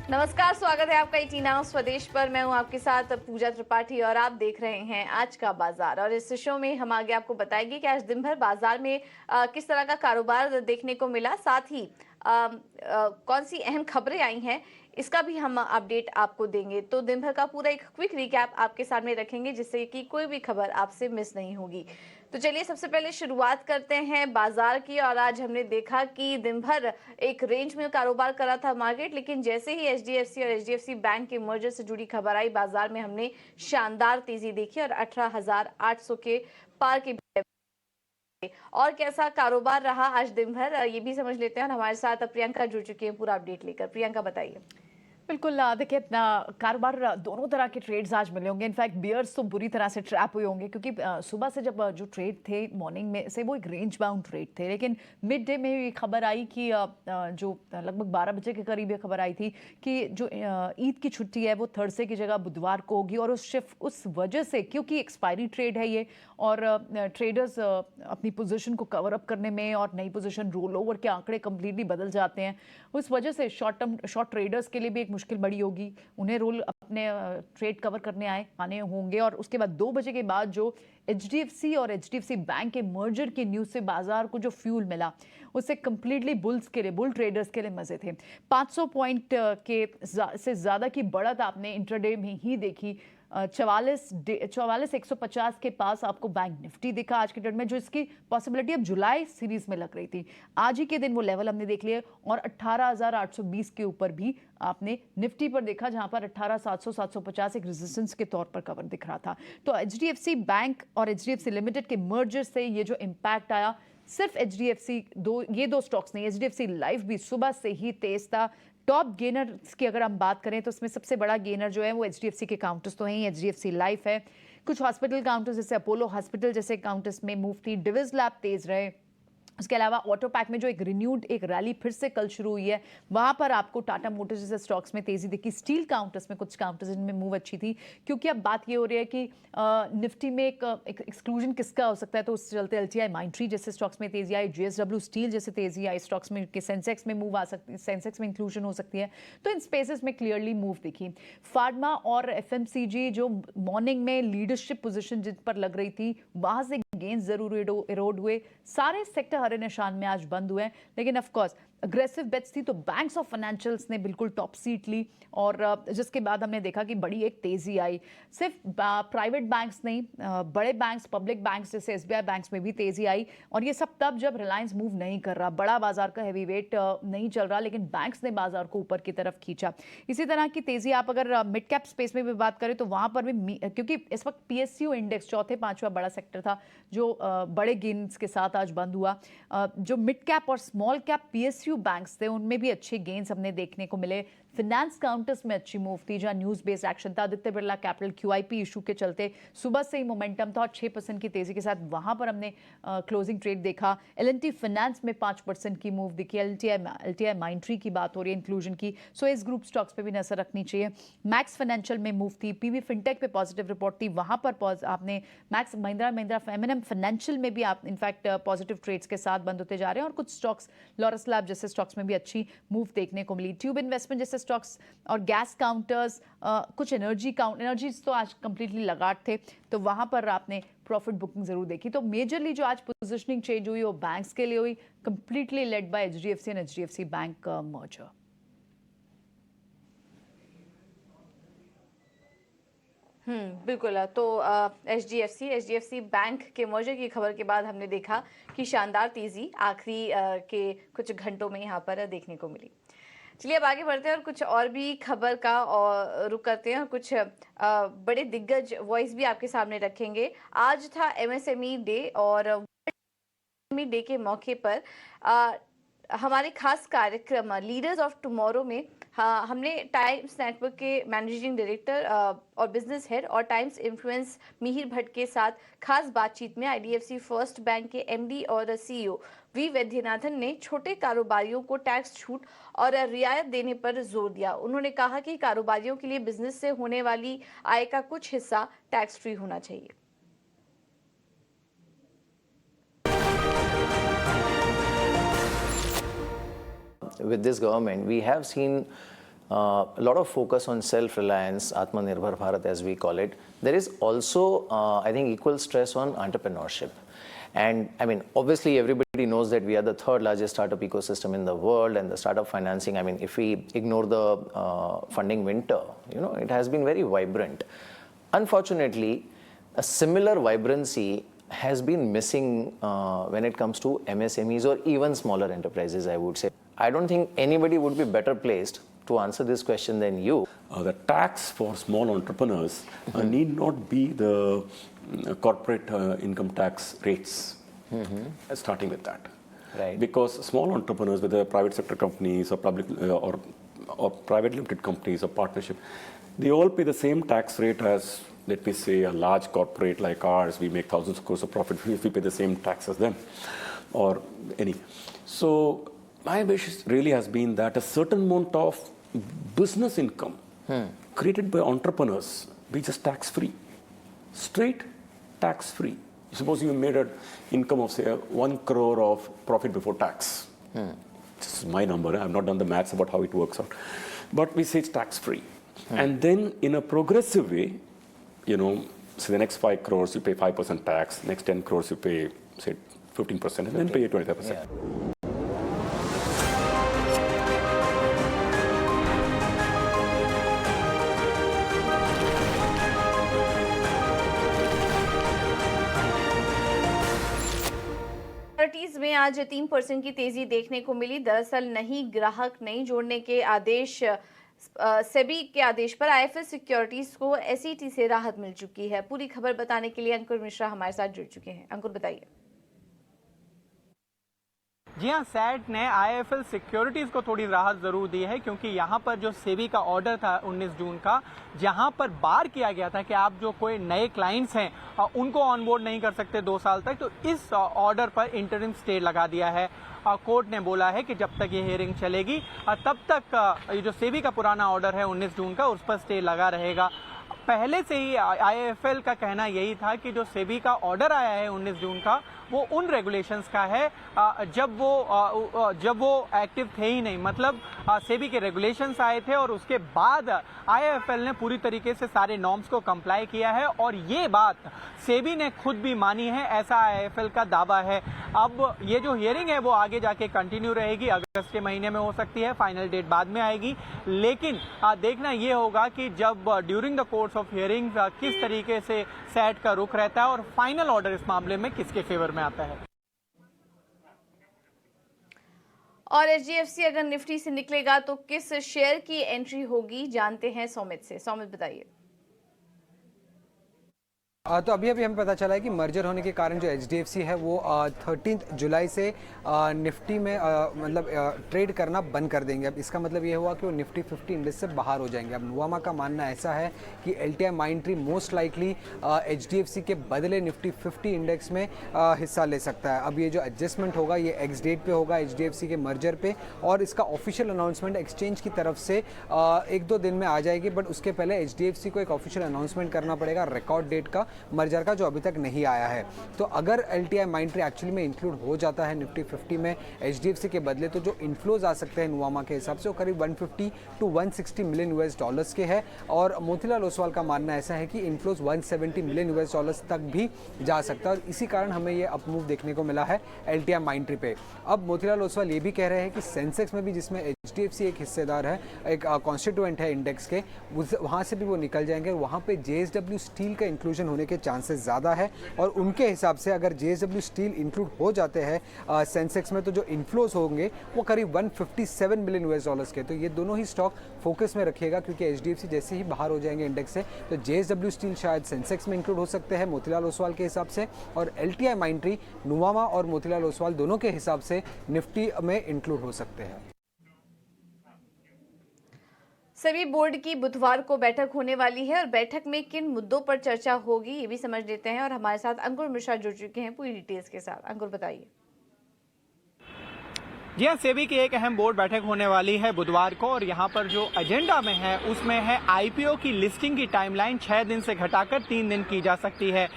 नमस्कार, स्वागत है आपका ईटी नाउ स्वदेश पर। मैं हूं आपके साथ पूजा त्रिपाठी और आप देख रहे हैं आज का बाजार। और इस शो में हम आगे आपको बताएंगे कि आज दिन भर बाजार में किस तरह का कारोबार देखने को मिला, साथ ही कौन सी अहम खबरें आई हैं इसका भी हम अपडेट आपको देंगे। तो दिन भर का पूरा एक क्विक रिकैप आपके सामने रखेंगे जिससे कि कोई भी खबर आपसे मिस नहीं होगी। तो चलिए सबसे पहले शुरुआत करते हैं बाजार की। और आज हमने देखा कि दिन भर एक रेंज में कारोबार करा था मार्केट, लेकिन जैसे ही एचडीएफसी और एचडीएफसी बैंक के मर्जर से जुड़ी खबर आई, बाजार में हमने शानदार तेजी देखी और 18,800 के पार की। और कैसा कारोबार रहा आज दिन भर, ये भी समझ लेते हैं। और हमारे साथ प्रियंका जुड़ चुकी है पूरा अपडेट लेकर। प्रियंका बताइए। बिल्कुल देखिए कारोबार दोनों तरह के ट्रेड्स आज मिले होंगे। इनफैक्ट बियर्स तो बुरी तरह से ट्रैप हुए होंगे क्योंकि सुबह से जब जो ट्रेड थे मॉर्निंग में से वो एक रेंज बाउंड ट्रेड थे, लेकिन मिड डे में ये खबर आई कि जो लगभग 12 बजे के करीब ये खबर आई थी कि जो ईद की छुट्टी है वो थर्सडे की जगह बुधवार को होगी। और उस वजह से, क्योंकि एक्सपायरी ट्रेड है ये और ट्रेडर्स अपनी पोजीशन को कवर अप करने में और नई पोजीशन रोल ओवर के आंकड़े कंप्लीटली बदल जाते हैं, उस वजह से शॉर्ट ट्रेडर्स के लिए भी एक मुश्किल बड़ी होगी। उन्हें रोल अपने ट्रेड कवर करने आने होंगे। और उसके बाद 2 बजे के बाद जो एचडीएफसी और एचडीएफसी बैंक के मर्जर की न्यूज़ से बाजार को जो फ्यूल मिला, उससे कंप्लीटली बुल ट्रेडर्स के लिए मजे थे। 500 पॉइंट से ज़्यादा की बढ़त आपने इंट्राडे में ही देखी। 44,150 के पास आपको बैंक निफ्टी दिखा आज के ट्रेड में, जो इसकी पॉसिबिलिटी अब जुलाई सीरीज में लग रही थी। आज ही के दिन वो लेवल हमने देख लिए और 18,820 के ऊपर भी आपने निफ्टी पर देखा, जहां पर 18,700-750 एक रेजिस्टेंस के तौर पर कवर दिख रहा था। तो एचडीएफसी बैंक और एचडीएफसी लिमिटेड के मर्जर से ये जो इम्पैक्ट आया, सिर्फ एचडीएफसी ये दो स्टॉक्स नहीं, एचडीएफसी लाइफ भी सुबह से ही तेज था। टॉप गेनर्स की अगर हम बात करें तो उसमें सबसे बड़ा गेनर जो है वो एचडीएफसी के काउंटर्स तो हैं, एचडीएफसी लाइफ है। कुछ हॉस्पिटल काउंटर्स जैसे अपोलो हॉस्पिटल जैसे काउंटर्स में मूव थी। डिविज लैब तेज रहे। उसके अलावा ऑटो पैक में जो एक रिन्यूड एक रैली फिर से कल शुरू हुई है, वहां पर आपको टाटा मोटर्स जैसे स्टॉक्स में तेजी दिखी। स्टील काउंटर्स में कुछ काउंटर्स इनमें मूव अच्छी थी, क्योंकि अब बात ये हो रही है कि निफ्टी में एक एक्सक्लूजन किसका हो सकता है, तो उससे चलते एलटीआई माइंट्री जैसे स्टॉक्स में तेजी आई, जेएसडब्ल्यू स्टील जैसे तेजी आई स्टॉक्स में, सेंसेक्स में मूव आ सकती है, सेंसेक्स में इंक्लूजन हो सकती है। तो इन स्पेसेस में क्लियरली मूव दिखी। फार्मा और एफएमसीजी जो मॉर्निंग में लीडरशिप पोजिशन जिन पर लग रही थी, वहां से गेंस जरूर इरोड हुए। सारे सेक्टर हरे निशान में आज बंद हुए हैं, लेकिन ऑफ कोर्स अग्रेसिव बेट्स थी तो बैंक्स ऑफ फाइनेंशियल्स ने बिल्कुल टॉप सीट ली। और जिसके बाद हमने देखा कि बड़ी एक तेजी आई। सिर्फ प्राइवेट बैंक्स नहीं, बड़े बैंक्स, पब्लिक बैंक्स जैसे एसबीआई बैंक्स में भी तेजी आई। और ये सब तब जब रिलायंस मूव नहीं कर रहा, बड़ा बाजार का हैवी वेट नहीं चल रहा, लेकिन बैंक्स ने बाजार को ऊपर की तरफ खींचा। इसी तरह की तेजी आप अगर मिड कैप स्पेस में भी बात करें तो वहां पर भी, क्योंकि इस वक्त पीएसयू इंडेक्स चौथे पांचवा बड़ा सेक्टर था जो बड़े गेन्स के साथ आज बंद हुआ। जो मिड कैप और स्मॉल कैप पीएसयू बैंक्स थे उनमें भी अच्छे गेन्स हमने देखने को मिले। फिनेंस काउंटर्स में अच्छी मूव थी जहां न्यूज बेस्ड एक्शन था। Aditya Birla capital QIP issue के चलते सुबह से ही मोमेंटम था और 6% की तेजी के साथ वहां पर हमने क्लोजिंग ट्रेड देखा। एलएनटी फाइनेंस में 5% की मूव दिखी। एलटीआई माइंट्री की बात हो रही है इंक्लूजन की, सो इस ग्रुप स्टॉक्स पे भी नजर रखनी चाहिए। मैक्स फाइनेंशियल में मूव थी। पीवी फिनटेक पे पॉजिटिव रिपोर्ट थी, वहां पर आपने मैक्स महिंद्रा एमएनएम फाइनेंशियल में भी आप इनफैक्ट पॉजिटिव ट्रेड्स के साथ बंद होते जा रहे हैं। और कुछ स्टॉक्स लॉरस लैब जैसे स्टॉक्स में भी अच्छी मूव देखने को मिली। ट्यूब इन्वेस्टमेंट जैसे स्टॉक्स और गैस काउंटर्स, कुछ एनर्जी तो आज कंप्लीटली लगाट थे, तो वहां पर आपने प्रॉफिट बुकिंग जरूर देखी। तो मेजरली जो आज पोजीशनिंग चेंज हुई वो बैंक्स के लिए हुई, completely led by HDFC and HDFC bank merger. बिल्कुल। तो एचडीएफसी बैंक के मर्जर की खबर के बाद हमने देखा कि शानदार तेजी आखिरी के कुछ घंटों में यहाँ पर देखने को मिली। चलिए अब आगे बढ़ते हैं और कुछ और भी खबर का और रुख करते हैं और कुछ बड़े दिग्गज वॉइस भी आपके सामने रखेंगे। आज था एमएसएमई डे और एमएसएमई डे के मौके पर हमारे खास कार्यक्रम लीडर्स ऑफ टुमारो में हमने टाइम्स नेटवर्क के मैनेजिंग डायरेक्टर और बिजनेस हेड और टाइम्स इन्फ्लुएंस मिहिर भट्ट के साथ खास बातचीत में आईडीएफसी फर्स्ट बैंक के एमडी और सीईओ वी वैद्यनाथन ने छोटे कारोबारियों को टैक्स छूट और रियायत देने पर जोर दिया। उन्होंने कहा कि कारोबारियों के लिए बिजनेस से होने वाली आय का कुछ हिस्सा टैक्स फ्री होना चाहिए। With this government, we have seen a lot of focus on self-reliance, Atmanirbhar Bharat as we call it. There is also, I think, equal stress on entrepreneurship. And I mean, obviously, everybody knows that we are the third largest startup ecosystem in the world, and the startup financing, I mean, if we ignore the funding winter, you know, it has been very vibrant. Unfortunately, a similar vibrancy has been missing when it comes to MSMEs or even smaller enterprises, I would say. I don't think anybody would be better placed to answer this question than you. The tax for small entrepreneurs need not be the corporate income tax rates, starting with that. Right. Because small entrepreneurs, whether private sector companies or public or private limited companies or partnership, they all pay the same tax rate as, let me say, a large corporate like ours. We make thousands of crores of profit if we pay the same tax as them or any. So my wish really has been that a certain amount of business income created by entrepreneurs be just tax-free, straight tax-free. Suppose you made an income of, say, 1 crore of profit before tax. This is my number. I've not done the maths about how it works out. But we say it's tax-free. And then in a progressive way, you know, so the next 5 crores you pay 5% tax, next 10 crores you pay, say, 15%, and then pay 25%. Yeah. Securities में आज 3% की तेजी देखने को मिली। दरअसल नई ग्राहक नहीं जोड़ने के आदेश सेबी के आदेश पर आईएफएल सिक्योरिटीज को एसईटी से राहत मिल चुकी है। पूरी खबर बताने के लिए अंकुर मिश्रा हमारे साथ जुड़ चुके हैं। अंकुर, बताइए। जी हाँ, सैट ने आईएफएल सिक्योरिटीज को थोड़ी राहत जरूर दी है, क्योंकि यहाँ पर जो सेबी का ऑर्डर था 19 जून का, जहाँ पर बार किया गया था कि आप जो कोई नए क्लाइंट्स हैं उनको ऑनबोर्ड नहीं कर सकते 2 साल तक, तो इस ऑर्डर पर इंटरिम स्टे लगा दिया है। कोर्ट ने बोला है कि जब तक ये हियरिंग चलेगी तब तक ये जो सेबी का पुराना ऑर्डर है 19 जून का, उस पर स्टे लगा रहेगा। पहले से ही आईएफएल का कहना यही था कि जो सेबी का ऑर्डर आया है 19 जून का, वो उन रेगुलेशंस का है जब वो एक्टिव थे ही नहीं, मतलब सेबी के रेगुलेशंस आए थे और उसके बाद आईएफएल ने पूरी तरीके से सारे नॉर्म्स को कंप्लाई किया है, और ये बात सेबी ने खुद भी मानी है, ऐसा आईएफएल का दावा है। अब ये जो हियरिंग है वो आगे जाके कंटिन्यू रहेगी, अगस्त के महीने में हो सकती है, फाइनल डेट बाद में आएगी, लेकिन देखना ये होगा कि जब during the course of hearing किस तरीके से सैट का रुख रहता है और फाइनल ऑर्डर इस मामले में किसके फेवर में आता है। और एचडीएफसी अगर निफ्टी से निकलेगा तो किस शेयर की एंट्री होगी, जानते हैं सौमित से। सौमित, बताइए। तो अभी हमें पता चला है कि मर्जर होने के कारण जो एचडीएफसी है वो 13 जुलाई से निफ्टी में मतलब ट्रेड करना बंद कर देंगे। अब इसका मतलब ये हुआ कि वो निफ्टी 50 इंडेक्स से बाहर हो जाएंगे। अब नुवामा का मानना ऐसा है कि LTI Mindtree most likely HDFC के बदले निफ्टी 50 इंडेक्स में हिस्सा ले सकता है। अब ये जो एडजस्टमेंट होगा ये एक्स डेट पे होगा एचडीएफसी के मर्जर पे, और इसका ऑफिशियल अनाउंसमेंट एक्सचेंज की तरफ से 1-2 दिन में आ जाएगी, बट उसके पहले एचडीएफसी को एक ऑफिशियल अनाउंसमेंट करना पड़ेगा रिकॉर्ड डेट का मर्जर का, जो अभी तक नहीं आया है। तो अगर एलटीआई माइंडट्री एक्चुअली में इंक्लूड हो जाता है निफ्टी 50 में एचडीएफसी के बदले, तो जो इनफ्लोज आ सकते हैं नुवामा के हिसाब से वो करीब 150 टू 160 मिलियन यूएस डॉलर्स के हैं, और मोतीलाल ओसवाल का मानना ऐसा है कि इनफ्लोज 170 मिलियन यूएस डॉलर्स तक भी जा सकता है, और इसी कारण हमें ये अपमूव देखने को मिला है एलटीआई माइंडट्री पे। अब मोतीलाल ओसवाल ये भी कह रहे हैं कि सेंसेक्स में भी, जिसमें एचडीएफसी एक हिस्सेदार है, एक कॉन्स्टिट्यूएंट है इंडेक्स के, वहाँ से भी वो निकल जाएंगे, और वहाँ पे जेएसडब्ल्यू स्टील का इंक्लूजन होने के चांसेस ज़्यादा है। और उनके हिसाब से अगर जेएसडब्ल्यू स्टील इंक्लूड हो जाते हैं सेंसेक्स में, तो जो इनफ्लोज होंगे वो करीब 157 मिलियन यूएस डॉलर्स के। तो ये दोनों ही स्टॉक फोकस में रखिएगा, क्योंकि एचडीएफसी जैसे ही बाहर हो जाएंगे इंडेक्स से, तो जेएसडब्ल्यू स्टील शायद सेंसेक्स में इंक्लूड हो सकते हैं मोतीलाल ओसवाल के हिसाब से, और एलटीआई माइंडट्री नुवामा और मोतीलाल ओसवाल दोनों के हिसाब से निफ्टी में इंक्लूड हो सकते हैं। सेबी बोर्ड की बुधवार को बैठक होने वाली है, और बैठक में किन मुद्दों पर चर्चा होगी ये भी समझ लेते हैं, और हमारे साथ अंकुर मिश्रा जुड़ चुके हैं पूरी डिटेल्स के साथ। अंकुर, बताइए। जी हाँ, सेबी की एक अहम बोर्ड बैठक होने वाली है बुधवार को और यहाँ पर जो एजेंडा में है उसमें है आईपीओ की लिस्टिंग की टाइमलाइन 6 दिन से घटाकर 3 दिन की जा सकती है।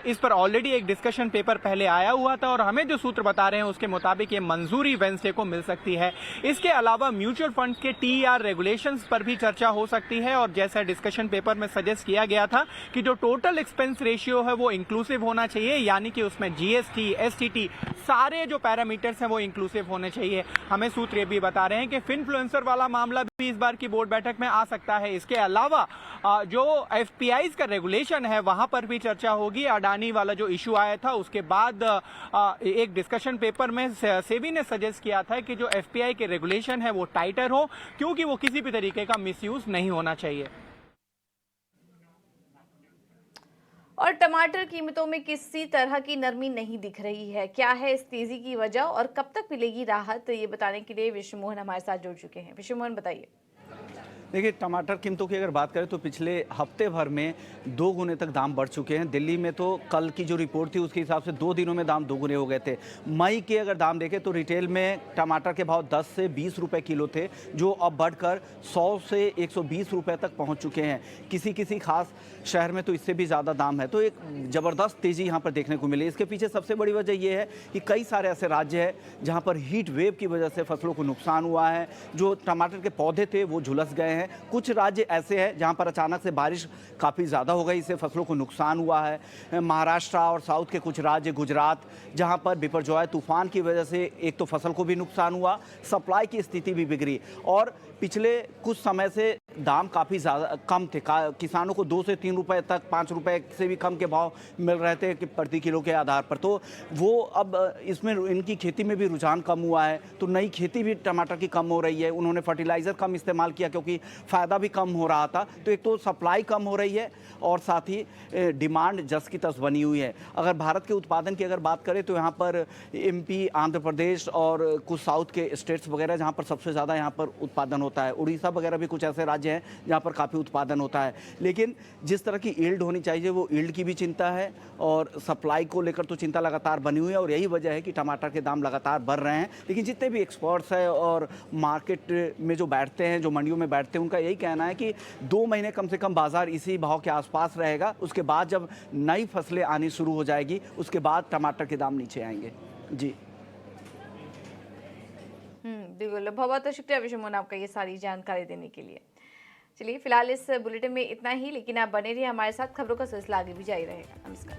इस पर ऑलरेडी एक डिस्कशन पेपर पहले आया हुआ था और हमें जो सूत्र बता रहे हैं उसके मुताबिक ये मंजूरी वेडनेसडे को मिल सकती है। इसके अलावा म्यूचुअल फंड के टीईआर रेगुलेशंस पर भी चर्चा हो सकती है और जैसा डिस्कशन पेपर में सजेस्ट किया गया था कि जो टोटल एक्सपेंस रेशियो है वो इंक्लूसिव होना चाहिए, यानी कि उसमें जीएसटी, एसटीटी सारे जो पैरामीटर्स हैं वो इंक्लूसिव होने चाहिए। हमें सूत्र ये भी बता रहे हैं कि फिनफ्लुएंसर वाला मामला भी इस बार की बोर्ड बैठक में आ सकता है। इसके अलावा जो एफपीआईज का रेगुलेशन है वहां पर भी चर्चा होगी। अडानी वाला जो इशू आया था उसके बाद एक डिस्कशन पेपर में सेबी ने सजेस्ट किया था कि जो एफपीआई के रेगुलेशन है वो टाइटर हो, क्योंकि वो किसी भी तरीके का मिसयूज नहीं होना चाहिए। और टमाटर कीमतों में किसी तरह की नरमी नहीं दिख रही है। क्या है इस तेजी की वजह और कब तक मिलेगी राहत, ये बताने के लिए विश्व मोहन हमारे साथ जुड़ चुके हैं। विश्व मोहन, बताइए। देखिए, टमाटर कीमतों की अगर बात करें तो पिछले हफ्ते भर में 2 गुने तक दाम बढ़ चुके हैं। दिल्ली में तो कल की जो रिपोर्ट थी उसके हिसाब से 2 दिनों में दाम 2 गुने हो गए थे। मई के अगर दाम देखें तो रिटेल में टमाटर के भाव 10 से 20 रुपए किलो थे, जो अब बढ़कर 100 से 120 रुपए तक पहुंच चुके हैं। किसी किसी खास शहर में तो इससे भी ज़्यादा दाम है। तो एक ज़बरदस्त तेज़ी यहाँ पर देखने को मिली। इसके पीछे सबसे बड़ी वजह यह है कि कई सारे ऐसे राज्य हैं जहाँ पर हीट वेव की वजह से फसलों को नुकसान हुआ है। जो टमाटर के पौधे थे वो झुलस गए हैं। कुछ राज्य ऐसे हैं जहां पर अचानक से बारिश काफ़ी ज़्यादा हो गई, इससे फसलों को नुकसान हुआ है। महाराष्ट्र और साउथ के कुछ राज्य, गुजरात, जहां पर बिपरजॉय तूफान की वजह से एक तो फसल को भी नुकसान हुआ, सप्लाई की स्थिति भी बिगड़ी और पिछले कुछ समय से दाम काफ़ी ज़्यादा कम थे। किसानों को 2 से 3 रुपए तक, 5 रुपए से भी कम के भाव मिल रहे थे कि प्रति किलो के आधार पर। तो वो अब इसमें इनकी खेती में भी रुझान कम हुआ है, तो नई खेती भी टमाटर की कम हो रही है। उन्होंने फर्टिलाइज़र कम इस्तेमाल किया क्योंकि फ़ायदा भी कम हो रहा था। तो एक तो सप्लाई कम हो रही है और साथ ही डिमांड जस की तस बनी हुई है। अगर भारत के उत्पादन की अगर बात करें तो यहाँ पर एमपी, आंध्र प्रदेश और कुछ साउथ के स्टेट्स वगैरह जहाँ पर सबसे ज़्यादा यहाँ पर उत्पादन होता है। उड़ीसा वगैरह भी कुछ ऐसे राज्य हैं जहाँ पर काफ़ी उत्पादन होता है। लेकिन जिस तरह की यील्ड होनी चाहिए वो यील्ड की भी चिंता है और सप्लाई को लेकर तो चिंता लगातार बनी हुई है और यही वजह है कि टमाटर के दाम लगातार बढ़ रहे हैं। लेकिन जितने भी एक्सपर्ट्स हैं और मार्केट में जो बैठते हैं, जो मंडियों में बैठते हैं, उनका यही कहना है कि 2 महीने कम से कम बाजार इसी भाव के आसपास रहेगा। उसके बाद जब नई फसलें आनी शुरू हो जाएगी उसके बाद टमाटर के दाम नीचे आएंगे। जी बिल्कुल, बहुत बहुत शुक्रिया विश्व मोहन आपका ये सारी जानकारी देने के लिए। चलिए, फिलहाल इस बुलेटिन में इतना ही, लेकिन आप बने रहिए हमारे साथ, खबरों का सिलसिला आगे भी जारी रहेगा। नमस्कार।